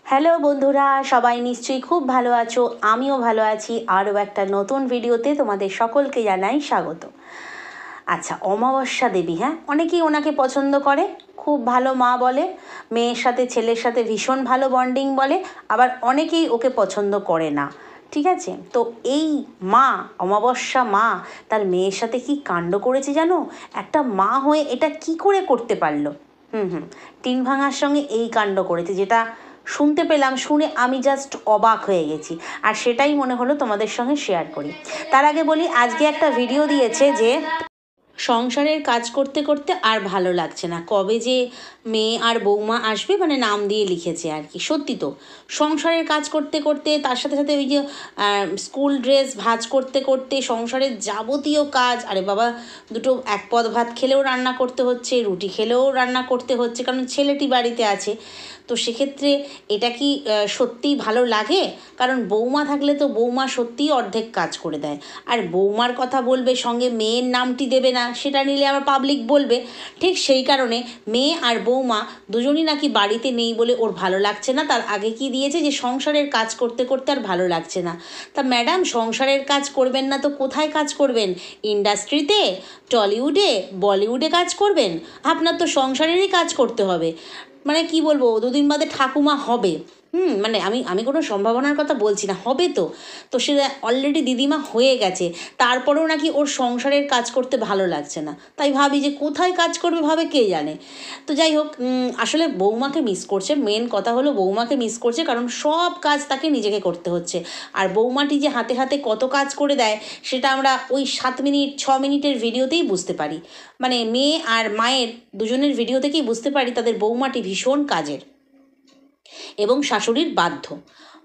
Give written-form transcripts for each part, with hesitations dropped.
Hello বন্ধুরা, সবাই নিশ্চয়ই খুব ভালো আছো। আমিও ভালো আছি। আরও একটা নতুন ভিডিওতে তোমাদের সকলকে জানাই স্বাগত। আচ্ছা, অমাবস্যা দেবী, হ্যাঁ, অনেকেই ওনাকে পছন্দ করে, খুব ভালো মা বলে, মেয়ের সাথে ছেলের সাথে ভীষণ ভালো বন্ডিং বলে, আবার অনেকেই ওকে পছন্দ করে না। ঠিক আছে, তো এই মা, অমাবস্যা মা, তার মেয়ের সাথে কি কাণ্ড করেছে জানো? একটা মা হয়ে এটা কি করে করতে পারলো? টিন ভাঙার সঙ্গে এই কাণ্ড করেছে, যেটা শুনতে পেলাম, শুনে আমি জাস্ট অবাক হয়ে গেছি। আর সেটাই মনে হলো তোমাদের সঙ্গে শেয়ার করি। তার আগে বলি, আজকে একটা ভিডিও দিয়েছে যে সংসারের কাজ করতে করতে আর ভালো লাগছে না, কবে যে মেয়ে আর বৌমা আসবে, মানে নাম দিয়ে লিখেছে আর কি। সত্যি তো, সংসারের কাজ করতে করতে, তার সাথে সাথে ওই যে স্কুল ড্রেস ভাঁজ করতে করতে, সংসারের যাবতীয় কাজ, আরে বাবা, দুটো এক পদ ভাত খেলেও রান্না করতে হচ্ছে, রুটি খেলেও রান্না করতে হচ্ছে, কারণ ছেলেটি বাড়িতে আছে। তো সেক্ষেত্রে এটা কি সত্যিই ভালো লাগে? কারণ বৌমা থাকলে তো বৌমা সত্যিই অর্ধেক কাজ করে দেয়। আর বৌমার কথা বলবে, সঙ্গে মেয়ের নামটি দেবে না, সেটা নিলে আবার পাবলিক বলবে। ঠিক সেই কারণে মেয়ে আর বৌমা দুজনই নাকি বাড়িতে নেই বলে ওর ভালো লাগছে না। তার আগে কি দিয়েছে, যে সংসারের কাজ করতে করতে আর ভালো লাগছে না। তা ম্যাডাম, সংসারের কাজ করবেন না তো কোথায় কাজ করবেন? ইন্ডাস্ট্রিতে, টলিউডে, বলিউডে কাজ করবেন? আপনার তো সংসারেরই কাজ করতে হবে। মানে কি বলবো, দুদিন বাদে ঠাকুমা হবে। মানে আমি কোনো সম্ভাবনার কথা বলছি না, হবে তো। তো সে অলরেডি দিদিমা হয়ে গেছে, তারপরেও নাকি ওর সংসারের কাজ করতে ভালো লাগছে না। তাই ভাবি যে কোথায় কাজ করবে, ভাবে কে জানে। তো যাই হোক, আসলে বৌমাকে মিস করছে। মেন কথা হলো বৌমাকে মিস করছে, কারণ সব কাজ তাকে নিজেকে করতে হচ্ছে। আর বৌমাটি যে হাতে হাতে কত কাজ করে দেয়, সেটা আমরা ওই 7 মিনিট 6 মিনিটের ভিডিওতেই বুঝতে পারি। মানে মেয়ে আর মায়ের দুজনের ভিডিও থেকেই বুঝতে পারি তাদের বৌমাটি ভীষণ কাজের এবং শাশুড়ির বাধ্য।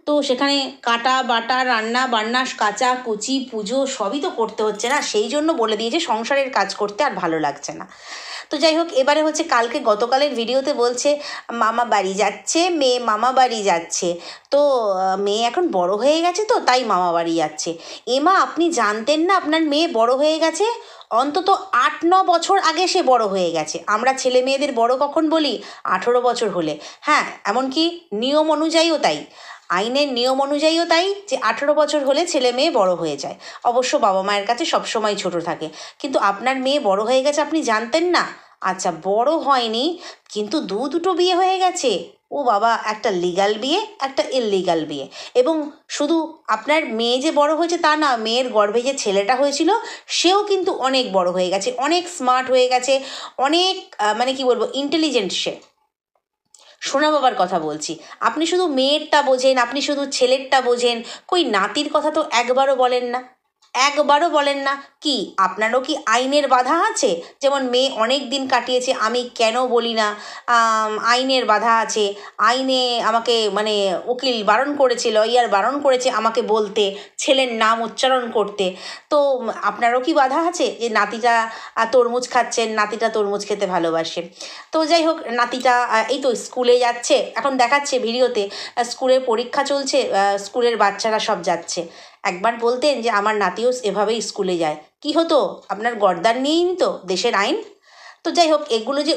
তো সেখানে কাটা বাটা, রান্না বান্না, কাচা কুচি, পুজো সবই তো করতে হচ্ছে না? সেই জন্য বলে দিয়েছে সংসারের কাজ করতে আর ভালো লাগছে না। তো যাই হোক, এবারে হচ্ছে গতকালের ভিডিওতে বলছে মামা বাড়ি যাচ্ছে, মেয়ে মামা বাড়ি যাচ্ছে। তো মেয়ে এখন বড় হয়ে গেছে, তো তাই মামা বাড়ি যাচ্ছে। এমা, আপনি জানতেন না আপনার মেয়ে বড় হয়ে গেছে? অন্তত 8-9 বছর আগে সে বড় হয়ে গেছে। আমরা ছেলে মেয়েদের বড় কখন বলি? 18 বছর হলে। হ্যাঁ, এমনকি নিয়ম অনুযায়ীও তাই, আইনের নিয়ম অনুযায়ীও তাই, যে 18 বছর হলে ছেলে মেয়ে বড় হয়ে যায়। অবশ্য বাবা মায়ের কাছে সবসময় ছোট থাকে। কিন্তু আপনার মেয়ে বড় হয়ে গেছে, আপনি জানতেন না? আচ্ছা, বড় হয়নি, কিন্তু দুটো বিয়ে হয়ে গেছে। ও বাবা, একটা লিগ্যাল বিয়ে, একটা ইললিগ্যাল বিয়ে। এবং শুধু আপনার মেয়ে যে বড় হয়েছে তা না, মেয়ের গর্ভে যে ছেলেটা হয়েছিল সেও কিন্তু অনেক বড় হয়ে গেছে, অনেক স্মার্ট হয়ে গেছে, অনেক মানে কি বলবো, ইন্টেলিজেন্ট সে। সোনা বাবার কথা বলছি। আপনি শুধু মেয়েরটা বোঝেন, আপনি শুধু ছেলেরটা বোঝেন, কই নাতির কথা তো একবারও বলেন না, একবারও বলেন না। কি আপনারও কি আইনের বাধা আছে? যেমন মেয়ে অনেক দিন কাটিয়েছে, আমি কেন বলি না, আইনের বাধা আছে। আইনে আমাকে মানে উকিল বারণ করেছে, লয়ার বারণ করেছে আমাকে বলতে, ছেলের নাম উচ্চারণ করতে। তো আপনারও কি বাধা আছে যে নাতিটা তরমুজ খাচ্ছেন, নাতিটা তরমুজ খেতে ভালোবাসে? তো যাই হোক, নাতিটা এই তো স্কুলে যাচ্ছে, এখন দেখাচ্ছে ভিডিওতে, স্কুলের পরীক্ষা চলছে, স্কুলের বাচ্চারা সব যাচ্ছে। একবার বলতেন যে আমার নাতিও এভাবেই স্কুলে যায়, কি হতো? আপনার গর্দান নিয়েই নিত দেশের আইন। তো যাই হোক, এগুলো যে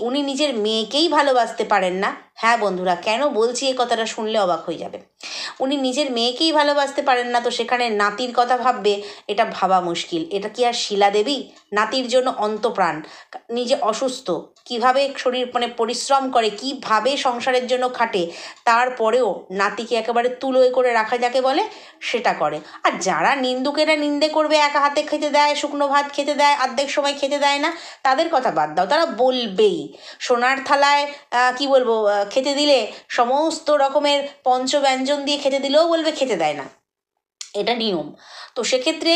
উনি নিজের মেয়েকেই ভালোবাসতে পারেন না। হ্যাঁ বন্ধুরা, কেন বলছি এই কথাটা, শুনলে অবাক হয়ে যাবে। উনি নিজের মেয়েকেই ভালোবাসতে পারেন না, তো সেখানে নাতির কথা ভাববে, এটা ভাবা মুশকিল। এটা কি আর শিলা দেবী? নাতির জন্য অন্তপ্রাণ, নিজে অসুস্থ, কিভাবে শরীর মানে পরিশ্রম করে, কিভাবে সংসারের জন্য খাটে, তারপরেও নাতিকে একেবারে তুলোয় করে রাখা যাকে বলে, সেটা করে। আর যারা নিন্দুকেরা নিন্দে করবে, একা হাতে খেতে দেয়, শুকনো ভাত খেতে দেয়, অর্ধেক সময় খেতে দেয় না, তাদের কথা বাদ দাও, তারা বলবেই। সোনার থালায় কি বলবো, খেতে দিলে সমস্ত রকমের পঞ্চব্যঞ্জন দিয়ে খেতে দিলেও বলবে খেতে দেয় না, এটা নিয়ম। তো সেক্ষেত্রে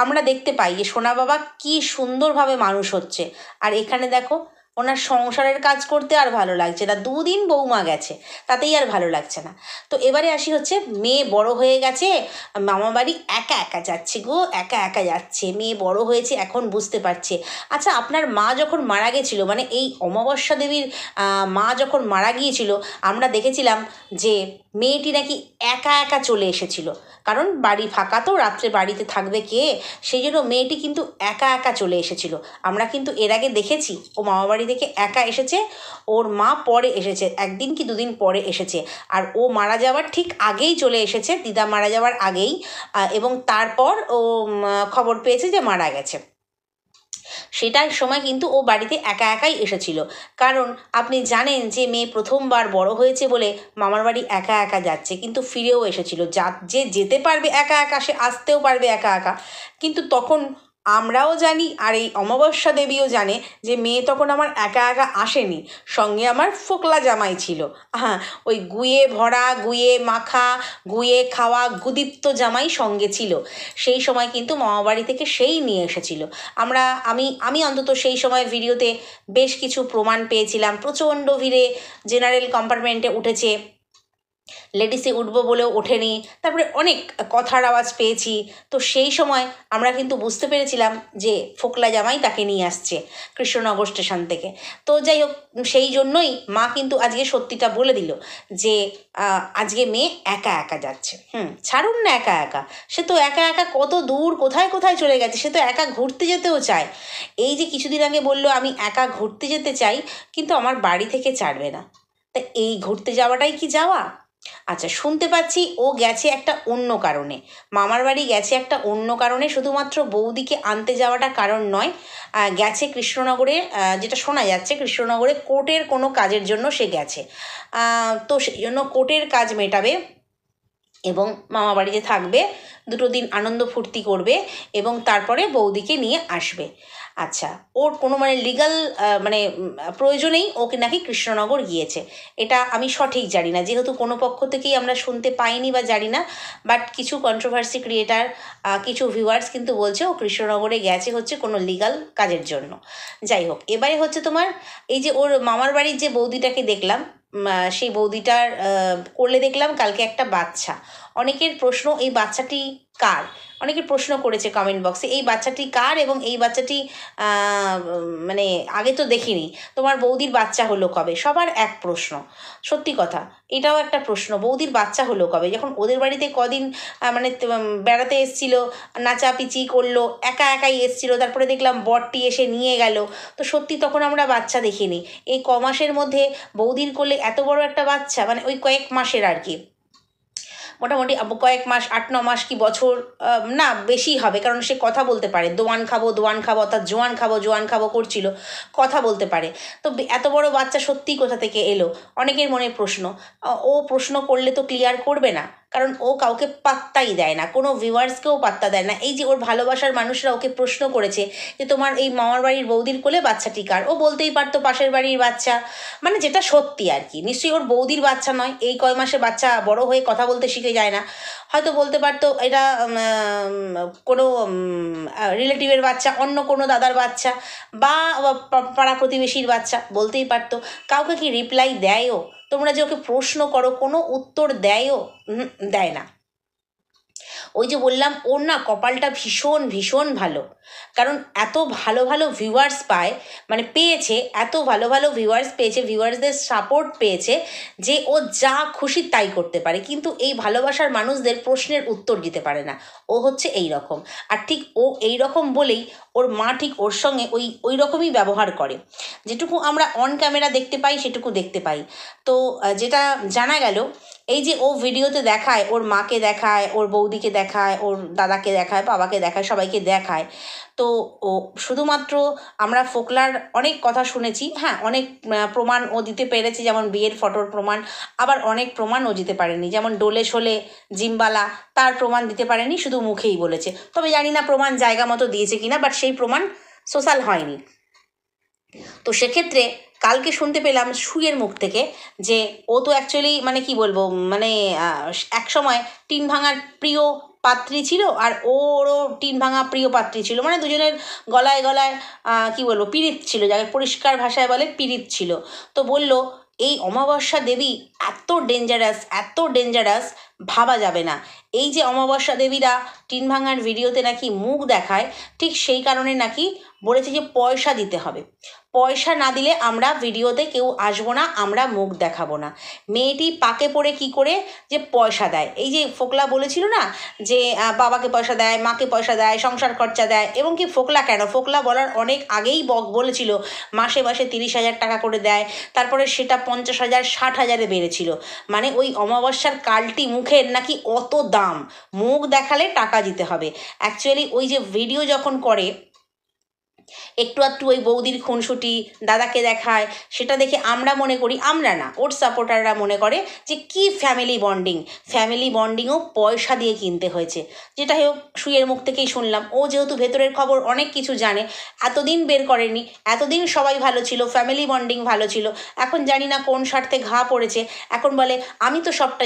আমরা দেখতে পাই যে সোনা বাবা কি সুন্দরভাবে মানুষ হচ্ছে। আর এখানে দেখো, ওনার সংসারের কাজ করতে আর ভালো লাগছে না, 2 দিন বৌমা গেছে, তাতেই আর ভালো লাগছে না। তো এবারে আসি হচ্ছে, মেয়ে বড় হয়ে গেছে, মামা বাড়ি একা একা যাচ্ছে গো, একা একা যাচ্ছে, মেয়ে বড় হয়েছে, এখন বুঝতে পারছে। আচ্ছা, আপনার মা যখন মারা গেছিল, মানে এই অমাবস্যা দেবীর মা যখন মারা গিয়েছিল, আমরা দেখেছিলাম যে মেয়েটি নাকি একা একা চলে এসেছিল, কারণ বাড়ি ফাঁকা তো, রাত্রে বাড়িতে থাকবে কে, সেই জন্য মেয়েটি কিন্তু একা একা চলে এসেছিল। আমরা কিন্তু এর আগে দেখেছি ও মামাবাড়ি থেকে একা এসেছে, ওর মা পরে এসেছে, একদিন কি দুদিন পরে এসেছে, আর ও মারা যাওয়ার ঠিক আগেই চলে এসেছে, দিদা মারা যাওয়ার আগেই, এবং তারপর ও খবর পেয়েছে যে মারা গেছে। সেটার সময় কিন্তু ও বাড়িতে একা একাই এসেছিল, কারণ আপনি জানেন যে মেয়ে প্রথমবার বড় হয়েছে বলে মামার বাড়ি একা একা যাচ্ছে, কিন্তু ফিরেও এসেছিল। যে যেতে পারবে একা একা সে আসতেও পারবে একা একা, কিন্তু তখন আমরাও জানি আর এই অমাবস্যা দেবীও জানে যে মেয়ে তখন আমার একা একা আসেনি, সঙ্গে আমার ফোকলা জামাই ছিল। হ্যাঁ, ওই গুয়ে ভরা, গুয়ে মাখা, গুয়ে খাওয়া গুদীপ্ত জামাই সঙ্গে ছিল। সেই সময় কিন্তু মামাবাড়ি থেকে সেই নিয়ে এসেছিল। আমি অন্তত সেই সময় ভিডিওতে বেশ কিছু প্রমাণ পেয়েছিলাম। প্রচণ্ড ভিড়ে জেনারেল কম্পার্টমেন্টে উঠেছে, লেডিসে উঠবো বলেও ওঠেনি, তারপরে অনেক কথার আওয়াজ পেয়েছি। তো সেই সময় আমরা কিন্তু বুঝতে পেরেছিলাম যে ফোকলা জামাই তাকে নিয়ে আসছে কৃষ্ণনগর স্টেশন থেকে। তো যাই হোক, সেই জন্যই মা কিন্তু আজকে সত্যিটা বলে দিল যে আজকে মেয়ে একা একা যাচ্ছে। ছাড়ুন না একা একা, সে তো একা একা কত দূর কোথায় কোথায় চলে গেছে, সে তো একা ঘুরতে যেতেও চায়। এই যে কিছুদিন আগে বললো আমি একা ঘুরতে যেতে চাই, কিন্তু আমার বাড়ি থেকে ছাড়বে না, তা এই ঘুরতে যাওয়াটাই কি যাওয়া? আচ্ছা, শুনতে পাচ্ছি ও গেছে একটা অন্য কারণে, মামার বাড়ি গেছে একটা অন্য কারণে, শুধুমাত্র বৌদিকে আনতে যাওয়াটা কারণ নয়। গেছে কৃষ্ণনগরে, যেটা শোনা যাচ্ছে কৃষ্ণনগরে কোর্টের কোনো কাজের জন্য সে গেছে। তো সেই জন্য কোর্টের কাজ মেটাবে এবং মামা বাড়িতে থাকবে, দুটো দিন আনন্দ ফুর্তি করবে এবং তারপরে বৌদিকে নিয়ে আসবে। আচ্ছা, ওর কোনো লিগাল প্রয়োজনেই ওকে নাকি কৃষ্ণনগর গিয়েছে, এটা আমি সঠিক জানি না, যেহেতু কোনো পক্ষ থেকেই আমরা শুনতে পাইনি বা জানি না। বাট কিছু কন্ট্রোভার্সি ক্রিয়েটার, কিছু ভিউয়ার্স কিন্তু বলছে ও কৃষ্ণনগরে গেছে হচ্ছে কোনো লিগাল কাজের জন্য। যাই হোক, এবারে হচ্ছে তোমার এই যে ওর মামার বাড়ির যে বৌদিটাকে দেখলাম, সেই বৌদিটার করলে দেখলাম কালকে একটা বাচ্চা। অনেকের প্রশ্ন, এই বাচ্চাটি কার? অনেকে প্রশ্ন করেছে কমেন্ট বক্সে, এই বাচ্চাটি কার এবং এই বাচ্চাটি আগে তো দেখিনি, তোমার বৌদির বাচ্চা হলো কবে? সবার এক প্রশ্ন, সত্যি কথা এটাও একটা প্রশ্ন, বৌদির বাচ্চা হলো কবে? যখন ওদের বাড়িতে কদিন বেড়াতে এসছিল, নাচাপিচি করলো, একা একাই এসছিল, তারপরে দেখলাম বরটি এসে নিয়ে গেল, তো সত্যি তখন আমরা বাচ্চা দেখিনি। এই ক মাসের মধ্যে বৌদির কোলে এত বড় একটা বাচ্চা, ওই কয়েক মাসের আর কি, মোটামুটি কয়েক মাস, 8-9 মাস কি বছর, না বেশি হবে, কারণ সে কথা বলতে পারে, দোয়ান খাবো অর্থাৎ জোয়ান খাবো করছিল, কথা বলতে পারে। তো এত বড় বাচ্চা সত্যিই কোথা থেকে এলো? অনেকের মনে প্রশ্ন। ও প্রশ্ন করলে তো ক্লিয়ার করবে না, কারণ ও কাউকে পাত্তাই দেয় না, কোনো ভিউয়ার্সকেও পাত্তা দেয় না। এই যে ওর ভালোবাসার মানুষরা ওকে প্রশ্ন করেছে যে তোমার এই মামার বাড়ির বৌদির কোলে বাচ্চাটি কার, ও বলতেই পারতো পাশের বাড়ির বাচ্চা, যেটা সত্যি আর কি, নিশ্চয়ই ওর বৌদির বাচ্চা নয়, এই কয় মাসে বাচ্চা বড় হয়ে কথা বলতে শিখে যায় না, হয়তো বলতে পারতো এটা কোনো রিলেটিভের বাচ্চা, অন্য কোনো দাদার বাচ্চা বা পাড়া প্রতিবেশীর বাচ্চা, বলতেই পারতো। কাউকে কি রিপ্লাই দেয়ও? তোমরা যে ওকে প্রশ্ন করো, কোনো উত্তর দেয়ও? দেয় না। ওই যে বললাম, ওর না কপালটা ভীষণ ভীষণ ভালো, কারণ এত ভালো ভালো ভিউয়ার্স পায়, পেয়েছে, এত ভালো ভালো ভিউয়ার্স পেয়েছে, ভিউয়ার্সদের সাপোর্ট পেয়েছে যে ও যা খুশি তাই করতে পারে, কিন্তু এই ভালোবাসার মানুষদের প্রশ্নের উত্তর দিতে পারে না। ও হচ্ছে এই রকম, আর ঠিক ও এই রকম বলেই ওর মা ঠিক ওর সঙ্গে ওই রকমই ব্যবহার করে, যেটুকু আমরা অন ক্যামেরা দেখতে পাই সেটুকু দেখতে পাই। তো যেটা জানা গেল, এই যে ও ভিডিওতে দেখায়, ওর মাকে দেখায়, ওর বৌদিকে দেখায়, ওর দাদাকে দেখায়, বাবাকে দেখায়, সবাইকে দেখায়, তো ও শুধুমাত্র আমরা ফোকলার অনেক কথা শুনেছি, হ্যাঁ অনেক প্রমাণ ও দিতে পেরেছে, যেমন বিয়ের ফটোর প্রমাণ, আবার অনেক প্রমাণ ও দিতে পারেনি, যেমন ডোলে শোলে জিমবালা, তার প্রমাণ দিতে পারেনি, শুধু মুখেই বলেছে। তবে জানি না প্রমাণ জায়গা মতো দিয়েছে কিনা, বাট সেই প্রমাণ সোশ্যাল হয়নি। তো সেক্ষেত্রে কালকে শুনতে পেলাম সুইয়ের মুখ থেকে যে ও তো অ্যাকচুয়ালি কি বলবো, এক সময় টিন ভাঙার প্রিয় পাত্রী ছিল, আর ওরও টিন ভাঙা প্রিয় পাত্রী ছিল, দুজনের গলায় গলায় কি বলবো পীড়িত ছিল, যাকে পরিষ্কার ভাষায় বলে পীড়িত ছিল। তো বলল এই অমাবস্যা দেবী এত ডেঞ্জারাস ভাবা যাবে না, এই যে অমাবস্যা দেবীরা টিন ভাঙার ভিডিওতে নাকি মুখ দেখায়, ঠিক সেই কারণে নাকি বলেছে যে পয়সা দিতে হবে, পয়সা না দিলে আমরা ভিডিওতে কেউ আসবো না, আমরা মুখ দেখাবো না। মেয়েটি পাকে পড়ে কি করে যে পয়সা দেয়, এই যে ফোকলা বলেছিল না যে বাবাকে পয়সা দেয়, মাকে পয়সা দেয়, সংসার খরচা দেয়, এবং কি ফোকলা কেন, ফোকলা বলার অনেক আগেই বলেছিল মাসে মাসে 30,000 টাকা করে দেয়, তারপরে সেটা 50,000 60,000-এ বেড়েছিল। মানে ওই অমাবস্যার কালটি মুখের নাকি অত দাম, মুখ দেখালে টাকা দিতে হবে। অ্যাকচুয়ালি ওই যে ভিডিও যখন করে একটু আধটু ওই বৌদির খুনসুটি দাদাকে দেখায়, সেটা দেখে আমরা মনে করি, আমরা না ওর সাপোর্টাররা মনে করে যে কি ফ্যামিলি বন্ডিংও পয়সা দিয়ে কিনতে হয়েছে। যেটা হোক, সুইয়ের মুখ থেকেই শুনলাম, ও যেহেতু ভেতরের খবর অনেক কিছু জানে, এতদিন বের করেনি, এতদিন সবাই ভালো ছিল, ফ্যামিলি বন্ডিং ভালো ছিল, এখন জানি না কোন স্বার্থে ঘা পড়েছে, এখন বলে আমি তো সবটা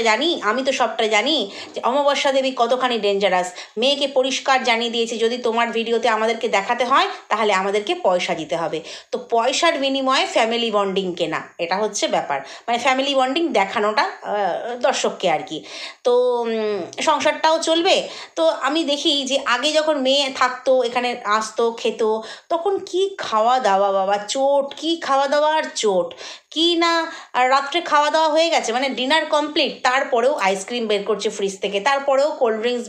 জানি যে অমাবস্যা দেবী কতখানি ডেঞ্জারাস। মেয়েকে পরিষ্কার জানিয়ে দিয়েছে যদি তোমার ভিডিওতে আমাদেরকে দেখাতে হয় তাহলে আমাদেরকে পয়সা দিতে হবে। তো পয়সার বিনিময়ে ফ্যামিলি বন্ডিং কেনা, এটা হচ্ছে ব্যাপার, মানে ফ্যামিলি বন্ডিং দেখানোটা দর্শককে আর কি। তো সংসারটাও চলবে। তো আমি দেখি যে আগে যখন মেয়ে থাকতো এখানে আসতো খেত, তখন কি খাওয়া দাওয়া বাবা, চোট, কি খাওয়া দাওয়া আর চোট, কি না রাত্রে খাওয়া দাওয়া হয়ে গেছে, মানে ডিনার কমপ্লিট, তারপরেও আইসক্রিম বের করছে ফ্রিজ থেকে, তারপরেও কোল্ড ড্রিঙ্কস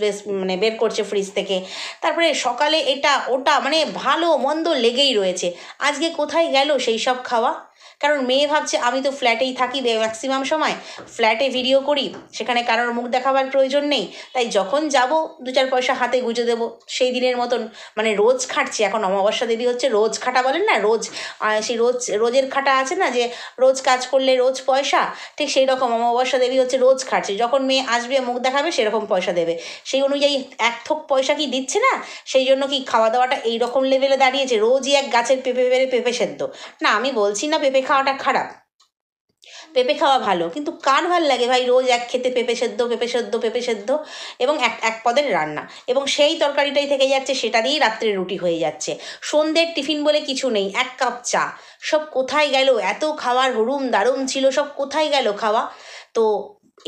বের করছে ফ্রিজ থেকে, তারপরে সকালে এটা ওটা, মানে ভালো মন্দ লেগেই রয়েছে। আজকে কোথায় গেল সেই সব খাওয়া? কারণ মেয়ে ভাবছে আমি তো ফ্ল্যাটেই থাকি ম্যাক্সিমাম সময়, ফ্ল্যাটে ভিডিও করি, সেখানে কারোর মুখ দেখাবার প্রয়োজন নেই, তাই যখন যাব 2-4 পয়সা হাতে গুঁজে দেবো, সেই দিনের মতন মানে রোজ খাটছি। এখন অমাবস্যা দেবী হচ্ছে রোজ খাটা বলেন না, সেই রোজের খাটা আছে না, যে রোজ কাজ করলে রোজ পয়সা, ঠিক সেই রকম অমাবস্যা দেবী হচ্ছে রোজ খাটছে, যখন মেয়ে আসবে মুখ দেখাবে সেরকম পয়সা দেবে, সেই অনুযায়ী এক থোক পয়সা কি দিচ্ছে না, সেই জন্য কি খাওয়া দাওয়াটা এইরকম লেভেলে দাঁড়িয়েছে, রোজই এক গাছের পেঁপে বেড়ে পেঁপে সেদ্ধ। না, আমি বলছি না পেঁপে খাওয়াটা খারাপ, পেঁপে খাওয়া ভালো, কিন্তু কার ভাল লাগে ভাই রোজ এক খেতে পেঁপে সেদ্ধ এবং এক পদের রান্না, এবং সেই তরকারিটাই থেকে যাচ্ছে, সেটা দিয়েই রাত্রে রুটি হয়ে যাচ্ছে, সন্ধ্যের টিফিন বলে কিছু নেই, 1 কাপ চা, সব কোথায় গেল? এত খাওয়ার হুড়ুম দারুম ছিল, সব কোথায় গেল খাওয়া? তো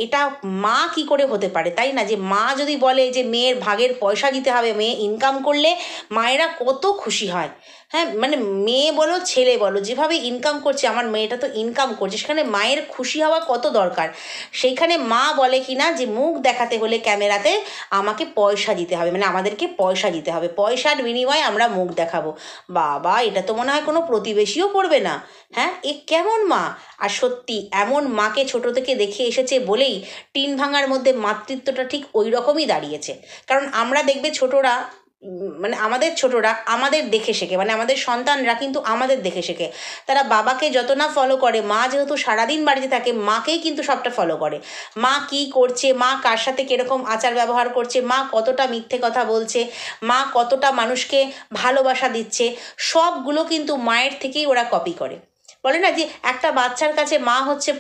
এটা মা কি করে হতে পারে, তাই না? যে মা যদি বলে যে মেয়ের ভাগের পয়সা দিতে হবে, মেয়ে ইনকাম করলে মায়েরা কত খুশি হয়। হ্যাঁ, মানে মেয়ে বলো ছেলে বলো, যেভাবে ইনকাম করছে, আমার মেয়েটা তো ইনকাম করছে, সেখানে মায়ের খুশি হওয়া কত দরকার। সেইখানে মা বলে কি না যে মুখ দেখাতে হলে ক্যামেরাতে আমাকে পয়সা দিতে হবে, মানে আমাদেরকে পয়সা দিতে হবে, পয়সার বিনিময়ে আমরা মুখ দেখাবো। বাবা, এটা তো মনে হয় কোনো প্রতিবেশীও করবে না। হ্যাঁ, এ কেমন মা? আর সত্যি এমন মাকে ছোট থেকে দেখে এসেছে বলেই টিন ভাঙার মধ্যে মাতৃত্বটা ঠিক ওই রকমই দাঁড়িয়েছে। কারণ আমরা দেখবে ছোটরা, মানে আমাদের ছোটরা আমাদের দেখে শেখে, মানে আমাদের সন্তানরা কিন্তু আমাদের দেখে শেখে। তারা বাবাকে যত না ফলো করে, মা যেহেতু সারাদিন বাড়িতে থাকে, মাকেই কিন্তু সবটা ফলো করে। মা কি করছে, মা কার সাথে কীরকম আচার ব্যবহার করছে, মা কতটা মিথ্যে কথা বলছে, মা কতটা মানুষকে ভালোবাসা দিচ্ছে, সবগুলো কিন্তু মায়ের থেকেই ওরা কপি করে। বলে না যে একটা বাচ্চার কাছে মা হচ্ছে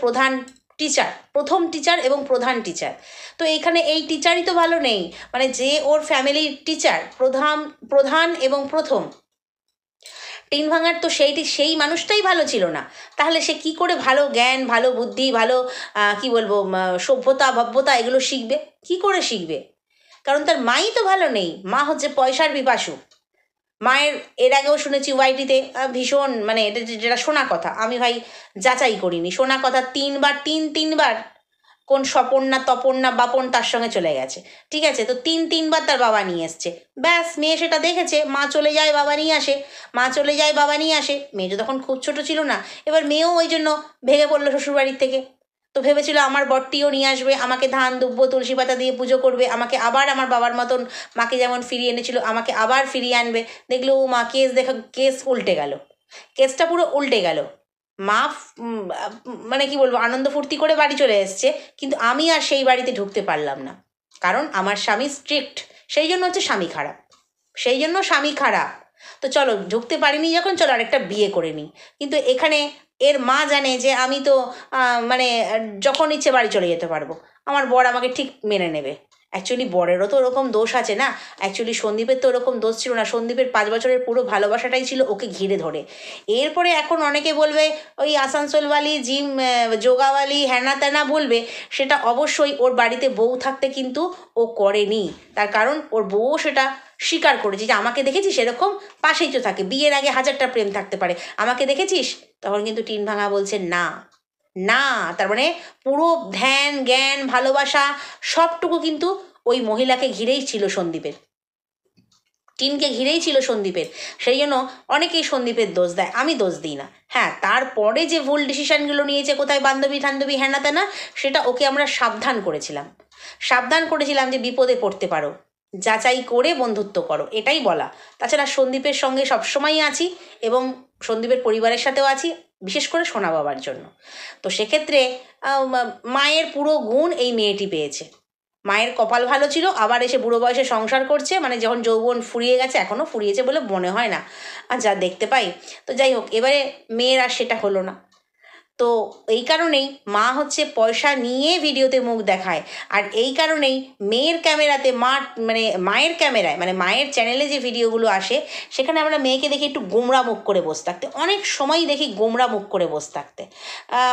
প্রথম টিচার এবং প্রধান টিচার। তো এইখানে এই টিচারই তো ভালো নেই, মানে যে ওর ফ্যামিলির টিচার, প্রধান এবং প্রথম, টিন ভাঙার তো সেই মানুষটাই ভালো ছিল না, তাহলে সে কি করে ভালো জ্ঞান, ভালো বুদ্ধি, ভালো কি বলবো, সভ্যতা ভব্যতা এগুলো শিখবে? কি করে শিখবে? কারণ তার মাই তো ভালো নেই, মা হচ্ছে পয়সার পিপাসু। মায়ের এর আগেও শুনেছি ওয়াইটিতে ভীষণ, মানে এটা যেটা শোনা কথা, আমি ভাই যাচাই করিনি, শোনা কথা, তিনবার কোন স্বপন না তপন না বাপন তার সঙ্গে চলে গেছে। ঠিক আছে, তো তিনবার তার বাবা নিয়ে এসছে, ব্যাস মেয়ে সেটা দেখেছে, মা চলে যায় বাবা নিয়ে আসে, মেয়ে তো তখন খুব ছোট ছিল না। এবার মেয়েও ওই জন্য ভেঙে পড়লো শ্বশুরবাড়ির থেকে। তো ভেবেছিল আমার বরটিও নিয়ে আসবে, আমাকে ধান দুব্বো তুলসী পাতা দিয়ে পুজো করবে, আমাকে আবার আমার বাবার মতন, মাকে যেমন ফিরিয়ে এনেছিল আমাকে আবার ফিরিয়ে আনবে। দেখলো ও মা, কেস উল্টে গেল, কেসটা পুরো উল্টে গেল। মা মানে কি বলবো, আনন্দ ফুর্তি করে বাড়ি চলে এসছে, কিন্তু আমি আর সেই বাড়িতে ঢুকতে পারলাম না, কারণ আমার স্বামী স্ট্রিক্ট, সেই জন্য হচ্ছে স্বামী খারাপ। তো চলো, ঢুকতে পারিনি যখন, চলো আরেকটা বিয়ে করে নিই। কিন্তু এখানে এর মা জানে যে আমি তো মানে যখন ইচ্ছে বাড়ি চলে যেতে পারবো, আমার বর আমাকে ঠিক মেনে নেবে। অ্যাকচুয়ালি বরেরও তো ওরকম দোষ আছে না, অ্যাকচুয়ালি সন্দীপের তো ওরকম দোষ ছিল না, সন্দীপের 5 বছরের পুরো ভালোবাসাটাই ছিল ওকে ঘিরে ধরে। এরপরে এখন অনেকে বলবে ওই আসানসোলওয়ালি জিম যোগাওয়ালি হ্যানা ত্যানা বলবে, সেটা অবশ্যই ওর বাড়িতে বউ থাকতে কিন্তু ও করেনি। তার কারণ ওর বউও সেটা স্বীকার করেছে যে আমাকে দেখেছিস এরকম, পাশেই তো থাকে, বিয়ের আগে 1000টা প্রেম থাকতে পারে, আমাকে দেখেছিস? তখন কিন্তু টিন ভাঙা বলছে না না, তার মানে পুরো ধ্যান জ্ঞান ভালোবাসা সবটুকু কিন্তু ওই মহিলাকে ঘিরেই ছিল সন্দীপের, টিনকে ঘিরেই ছিল সন্দীপের। সেই জন্য অনেকেই সন্দীপের দোষ দেয়, আমি দোষ দিই না। হ্যাঁ, তারপরে যে ভুল ডিসিশানগুলো নিয়েছে, কোথায় বান্ধবী ঠান্ধবী হ্যানা ত্যানা, সেটা ওকে আমরা সাবধান করেছিলাম যে বিপদে পড়তে পারো, যাচাই করে বন্ধুত্ব করো, এটাই বলা। তাছাড়া সন্দীপের সঙ্গে সবসময়ই আছি এবং সন্দীপের পরিবারের সাথেও আছি, বিশেষ করে সোনা বাবার জন্য। তো সেক্ষেত্রে মায়ের পুরো গুণ এই মেয়েটি পেয়েছে। মায়ের কপাল ভালো ছিল, আবার এসে বুড়ো বয়সে সংসার করছে, মানে যখন যৌবন ফুরিয়ে গেছে, এখনও ফুরিয়েছে বলে মনে হয় না আর যা দেখতে পাই। তো যাই হোক, এবারে মেয়ের আর সেটা হলো না। তো এই কারণেই মা হচ্ছে পয়সা নিয়ে ভিডিওতে মুখ দেখায়, আর এই কারণেই মেয়ের ক্যামেরাতে মানে মায়ের ক্যামেরায়, মানে মায়ের চ্যানেলে যে ভিডিওগুলো আসে, সেখানে আমরা মেয়েকে দেখি একটু গোমরা মুখ করে বসে থাকতে, অনেক সময় দেখি গোমরা মুখ করে বসে থাকতে।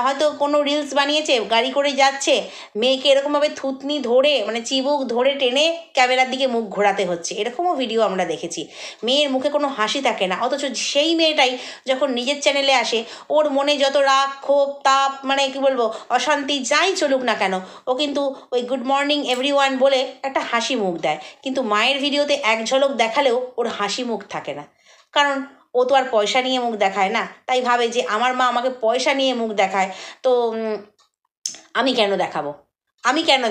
হয়তো কোনো রিলস বানিয়েছে, গাড়ি করে যাচ্ছে, মেয়েকে এরকমভাবে থুতনি ধরে, মানে চিবুক ধরে টেনে ক্যামেরার দিকে মুখ ঘোরাতে হচ্ছে, এরকমও ভিডিও আমরা দেখেছি। মেয়ের মুখে কোনো হাসি থাকে না, অথচ সেই মেয়েটাই যখন নিজের চ্যানেলে আসে, ওর মনে যত রাগ ক্ষোভ তাপ, মানে কি বলবো, অশান্তি যাই চলুক না কেন, ও কিন্তু ওই গুড মর্নিং এভরিওয়ান বলে একটা হাসি মুখ দেয়। কিন্তু মায়ের ভিডিওতে এক ঝলক দেখালেও ওর হাসি মুখ থাকে না, কারণ ও তো আর পয়সা নিয়ে মুখ দেখায় না। তাই ভাবে যে আমার মা আমাকে পয়সা নিয়ে মুখ দেখায়, তো আমি কেন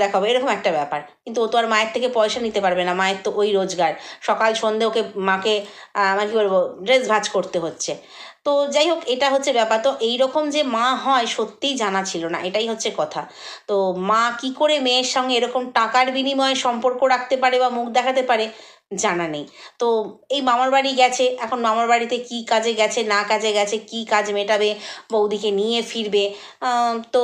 দেখাবো, এরকম একটা ব্যাপার। কিন্তু ও তো আর মায়ের থেকে পয়সা নিতে পারবে না, মায়ের তো ওই রোজগার, সকাল সন্ধে ওকে মাকে মানে কী বলবো, ড্রেস ভাজ করতে হচ্ছে। তো যাই হোক, এটা হচ্ছে ব্যাপার। তো এইরকম যে মা হয় সত্যিই জানা ছিল না, এটাই হচ্ছে কথা। তো মা কি করে মেয়ের সঙ্গে এরকম টাকার বিনিময়ে সম্পর্ক রাখতে পারে বা মুখ দেখাতে পারে, জানা নেই। তো এই মামার বাড়ি গেছে, এখন মামার বাড়িতে কী কাজে গেছে না কাজে গেছে, কী কাজ মেটাবে, বৌদিকে নিয়ে ফিরবে। তো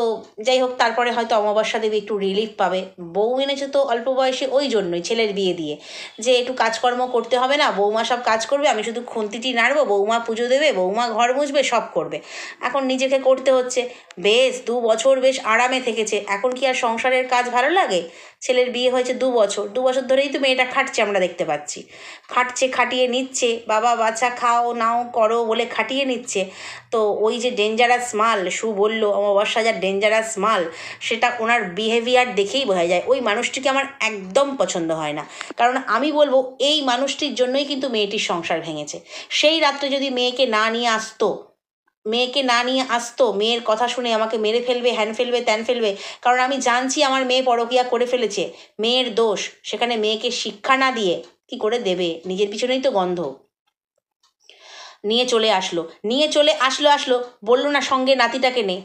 যাই হোক, তারপরে হয়তো অমাবস্যা দেবী একটু রিলিফ পাবে। বউ এনেছে তো অল্প বয়সে ওই জন্যই, ছেলের বিয়ে দিয়ে, যে একটু কাজকর্ম করতে হবে না, বৌমা সব কাজ করবে, আমি শুধু খুন্তিটি নাড়বো, বৌমা পুজো দেবে, বৌমা ঘর মুছবে, সব করবে। এখন নিজেকে করতে হচ্ছে। বেশ 2 বছর বেশ আরামে থেকেছে, এখন কি আর সংসারের কাজ ভালো লাগে? ছেলের বিয়ে হয়েছে 2 বছর, 2 বছর ধরেই তো মেয়েটা খাটছে, আমরা দেখতে পাচ্ছি। খাটছে, খাটিয়ে নিচ্ছে, বাবা বাচ্চা খাও নাও করো বলে খাটিয়ে নিচ্ছে। তো ওই যে ডেঞ্জারাস মাল, সু বলল অমাবস্যা যা ডেঞ্জারাস মাল, সেটা ওনার বিহেভিয়ার দেখেই বোঝা যায়। ওই মানুষটিকে আমার একদম পছন্দ হয় না, কারণ আমি বলবো এই মানুষটির জন্যই কিন্তু মেয়েটির সংসার ভেঙেছে। সেই রাত্রে যদি মেয়েকে না নিয়ে আসতো, মেয়ের কথা শুনে আমাকে মেরে ফেলবে, হ্যান ফেলবে, ত্যান ফেলবে, কারণ আমি জানছি আমার মেয়ে পরকীয়া করে ফেলেছে, মেয়ের দোষ। সেখানে মেয়েকে শিক্ষা না দিয়ে কি করে দেবে, নিজের পিছনেই তো গন্ধ। নিয়ে চলে আসলো, বললো না সঙ্গে নাতিটাকে নে।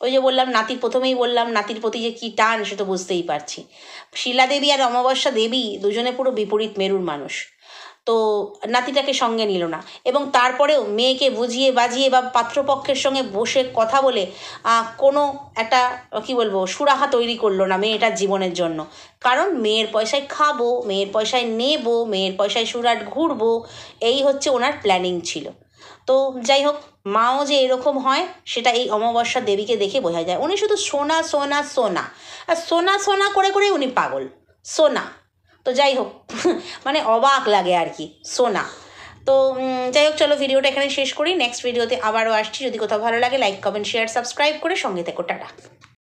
ওই যে বললাম, প্রথমেই বললাম নাতির প্রতি যে কী টান, সে তো বুঝতেই পারছি। শিলা দেবী আর অমাবস্যা দেবী দুজনে পুরো বিপরীত মেরুর মানুষ। তো নাতিটাকে সঙ্গে নিল না, এবং তারপরেও মেয়েকে বুঝিয়ে বাজিয়ে বা পাত্রপক্ষের সঙ্গে বসে কথা বলে কোনো একটা কি বলবো সুরাহা তৈরি করলো না মেয়েটার জীবনের জন্য। কারণ মেয়ের পয়সায় খাবো, মেয়ের পয়সায় নেবো, মেয়ের পয়সায় সুরাট ঘুরবো, এই হচ্ছে ওনার প্ল্যানিং ছিল। তো যাই হোক, মাও যে এরকম হয় সেটা এই অমাবস্যা দেবীকে দেখে বোঝা যায়। উনি শুধু সোনা সোনা সোনা, আর সোনা সোনা করে করে উনি পাগল, সোনা। তো যাই হোক, মানে অবাক লাগে আর কি, সোনা। তো যাই হোক, চলো ভিডিওটা এখানে শেষ করি, নেক্সট ভিডিওতে আবারও আসছি। যদি কোথাও ভালো লাগে লাইক কমেন্ট শেয়ার সাবস্ক্রাইব করে সঙ্গে থেকো, টাটা।